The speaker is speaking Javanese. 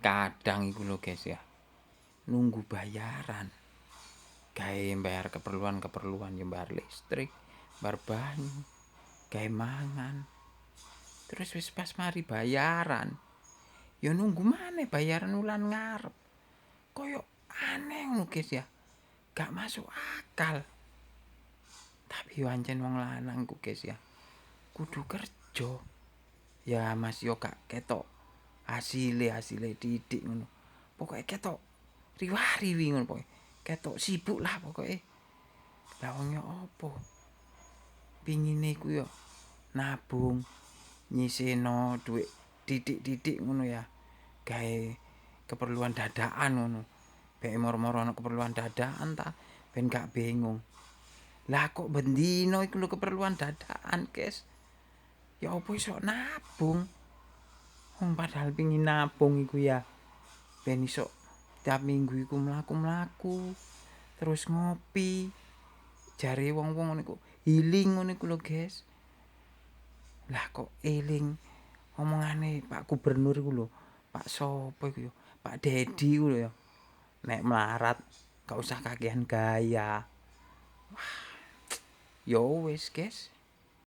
Kadang iku lho guys ya, nunggu bayaran. Gawe bayar keperluan-keperluan ya bayar listrik, bayar banyu, gawe mangan. Terus wis pas mari bayaran, ya nunggu maneh bayaran wulan ngarep. Koyo aneh ngono guys ya. Gak masuk akal. Tapi yo ancen wong lanang ku guys ya. Kudu kerja. Ya Mas yo gak ketok hasile didik ngono. Pokoke ketok riwah-riwi ngono pokoke. Ketok sibuk lah pokoke. Lah wong yo apa? Pingine ku yo nabung nyisihno dhuwit didik-didik ngono ya. Gawe keperluan dadakan ngono. Bek moro-moro ana keperluan dadakan ta ben gak bingung. Lah kok bendino iku lho keperluan dadakan, guys. Ya apa iso nabung? Wong padahal pengin nabung iku ya ben iso tiap minggu iku mlaku-mlaku, terus ngopi. Jare wong-wong ngono iku healing ngono iku lho, guys. Lah kok eling omongane Pak Gubernur iku lho. Pak sopo iku ya? Pak Dedi iku lho ya. Nek melarat gak usah kakehan gaya. Wah. Ya wis, guys.